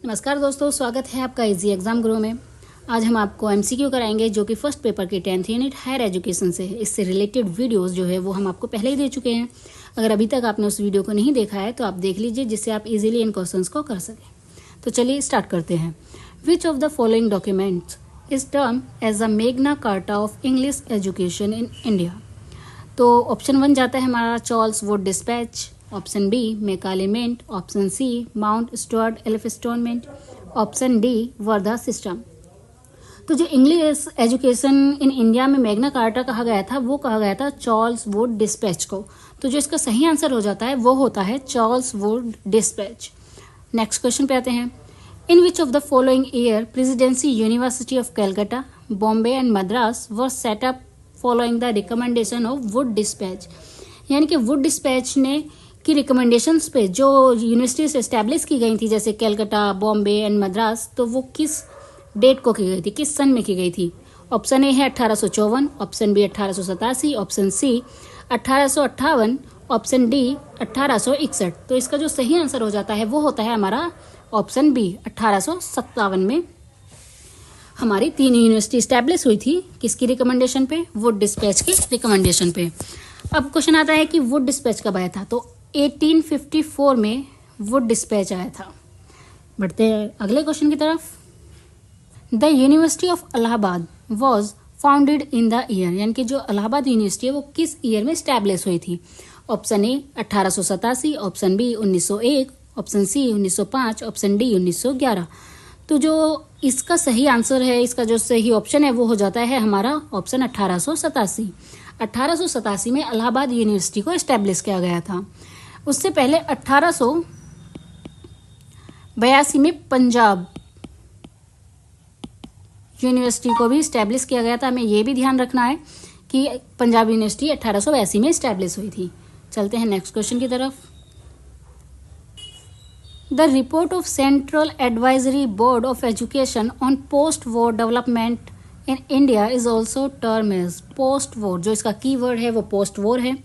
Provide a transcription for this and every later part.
नमस्कार दोस्तों, स्वागत है आपका इजी एग्जाम गुरु में। आज हम आपको एमसीक्यू कराएंगे जो कि फर्स्ट पेपर की 10th यूनिट हायर एजुकेशन से है। इससे रिलेटेड वीडियोस जो है वो हम आपको पहले ही दे चुके हैं। अगर अभी तक आपने उस वीडियो को नहीं देखा है तो आप देख लीजिए, जिससे आप इजीली इन क्वेश्चंस को कर सकें। तो चलिए स्टार्ट करते हैं। Which of the following documents is term as the Magna Carta of English education in India. तो ऑप्शन 1 जाता है हमारा Charles Wood dispatch, option B Macaulay minute, option C Mount Stuart Elphinstone, option D Wardha system. तो जो English education in India में Magna Carta कहा गया था वो कहा गया था चार्ल्स वुड डिस्पैच को। तो जो इसका सही आंसर हो जाता है वो होता है Charles Wood Dispatch. Next question पे आते हैं। In which of the following year Presidency University of Calcutta, Bombay and Madras were set up following the recommendation of Wood Dispatch. यानी कि वुड डिस्पैच ने की रिकमेंडेशंस पे जो यूनिवर्सिटीज एस्टैब्लिश की गई थी, जैसे कैलकाटा, बॉम्बे एंड मद्रास, तो वो किस डेट को की गई थी, किस सन में की गई थी। ऑप्शन ए है 1854, option B 1887, option C 1858, option D 1861। तो इसका जो सही आंसर हो जाता है वो होता है हमारा ऑप्शन बी 1857 में हमारी 3 यूनिवर्सिटी स्टैब्लिश हुई थी। किसकी रिकमेंडेशन पे? वुड डिस्पैच की रिकमेंडेशन पे। अब क्वेश्चन आता है कि वुड डिस्पैच कब आया था। तो 1854 में वुड डिस्पैच आया था। बढ़ते हैं अगले क्वेश्चन की तरफ। The university of Allahabad was founded in the year, यानी कि जो इलाहाबाद यूनिवर्सिटी है वो किस ईयर में स्टैब्लिश हुई थी। Option A 1887, option B 1901, option C 1905, option D 1911। तो जो इसका सही आंसर है, इसका जो सही ऑप्शन है वो हो जाता है हमारा ऑप्शन 1887। 1887 में इलाहाबाद यूनिवर्सिटी को एस्टैब्लिश किया गया था। उससे पहले 1882 में पंजाब यूनिवर्सिटी को भी एस्टैब्लिश किया गया था। हमें ये भी ध्यान रखना है कि पंजाब यूनिवर्सिटी 1882 में एस्टैब्लिश हुई थी। चलते हैं नेक्स्ट क्वेश्चन की तरफ। The report of central advisory board of education on post war development in India is also term as post war. जो इसका की वर्ड है वो पोस्ट वॉर है।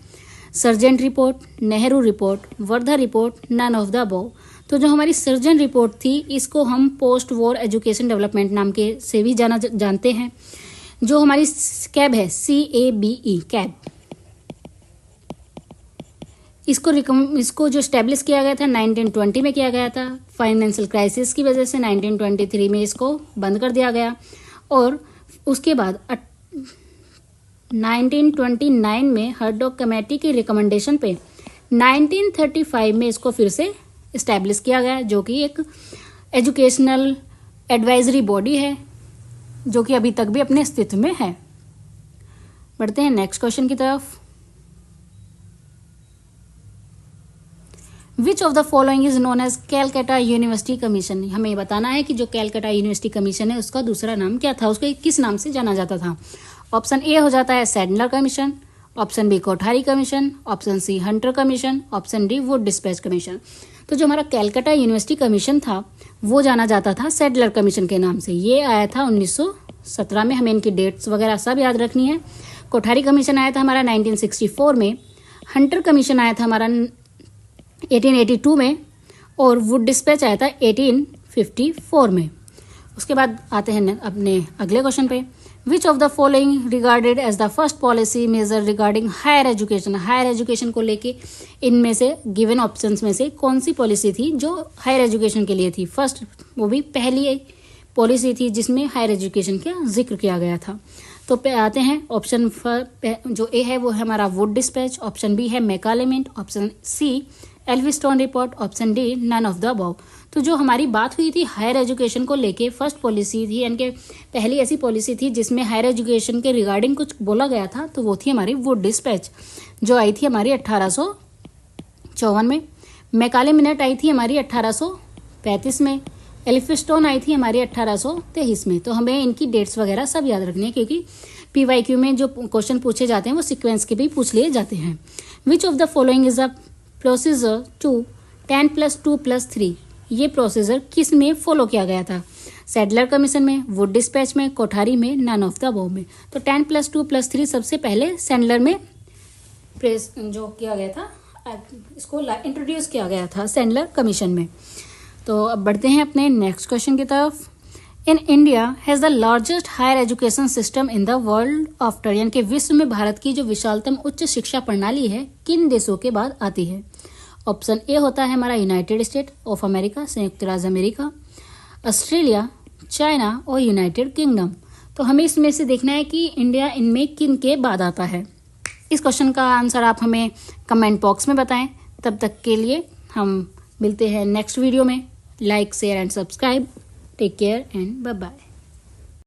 Sargent report, Nehru report, Wardha report, none of the above. तो जो हमारी sergeant report थी इसको हम पोस्ट वॉर एजुकेशन डेवलपमेंट नाम के से भी जानते हैं। जो हमारी कैब है CABE कैब, इसको जो स्टैब्लिश किया गया था 1920 में किया गया था। फाइनेंशियल क्राइसिस की वजह से 1923 में इसको बंद कर दिया गया और उसके बाद 1929 में हर्डॉग कमेटी की रिकमेंडेशन पे 1935 में इसको फिर से इस्टेब्लिश किया गया, जो कि एक एजुकेशनल एडवाइजरी बॉडी है जो कि अभी तक भी अपने अस्तित्व में है। बढ़ते हैं नेक्स्ट क्वेश्चन की तरफ। Which of the following is known as Calcutta university commission. हमें ये बताना है कि जो कैलकाटा यूनिवर्सिटी कमीशन है उसका दूसरा नाम क्या था, उसको किस नाम से जाना जाता था। ऑप्शन ए हो जाता है Sadler commission, option B Kothari commission, option C Hunter commission, option D Wood dispatch commission. तो जो हमारा कैलकाटा यूनिवर्सिटी कमीशन था वो जाना जाता था सैडलर कमीशन के नाम से। ये आया था 1917 में। हमें इनकी डेट्स वगैरह सब याद रखनी है। कोठारी कमीशन आया था हमारा 1964 में, हंटर कमीशन आया था हमारा 1882 में और वुड डिस्पैच आया था 1854 में। उसके बाद आते हैं अपने अगले क्वेश्चन पे। Which of the following regarded as the first policy measure regarding higher education. Higher education को लेके इनमें से गिवन ऑप्शंस में से कौन सी पॉलिसी थी जो हायर एजुकेशन के लिए थी। फर्स्ट, वो भी पहली पॉलिसी थी जिसमें हायर एजुकेशन का जिक्र किया गया था। तो पे आते हैं ऑप्शन जो ए है वो है हमारा वुड डिस्पैच, ऑप्शन बी है Macaulay minute, option C Elphinstone report, option D none of the above. तो जो हमारी बात हुई थी हायर एजुकेशन को लेके, फर्स्ट पॉलिसी थी, यानी कि पहली ऐसी पॉलिसी थी जिसमें हायर एजुकेशन के रिगार्डिंग कुछ बोला गया था, तो वो थी हमारी वुड डिस्पैच जो आई थी हमारी 1854 में। मैकाले मिंट आई थी हमारी 1835 में। एल्फिंस्टोन आई थी हमारी 1823 में। तो हमें इनकी डेट्स वगैरह सब याद रखनी है क्योंकि PYQ में जो क्वेश्चन पूछे जाते हैं वो सिक्वेंस के भी पूछ लिए जाते हैं। Which of the following is a procedure to 10+2+3। ये प्रोसीजर किस में फॉलो किया गया था। सैडलर कमीशन में, वुड डिस्पैच में, कोठारी में, नन ऑफ द अबव में। तो 10+2+3 सबसे पहले सैडलर में जो किया गया था, इसको इंट्रोड्यूस किया गया था सैडलर कमीशन में। तो अब बढ़ते हैं अपने नेक्स्ट क्वेश्चन की तरफ। In India has the largest higher education system in the world after, यानी कि विश्व में भारत की जो विशालतम उच्च शिक्षा प्रणाली है किन देशों के बाद आती है। ऑप्शन ए होता है हमारा यूनाइटेड स्टेट ऑफ अमेरिका, संयुक्त राज्य अमेरिका, ऑस्ट्रेलिया, चाइना और यूनाइटेड किंगडम। तो हमें इसमें से देखना है कि इंडिया इनमें किन के बाद आता है। इस क्वेश्चन का आंसर आप हमें कमेंट बॉक्स में बताएं। तब तक के लिए हम मिलते हैं नेक्स्ट वीडियो में। Like, share and subscribe. Take care and bye bye.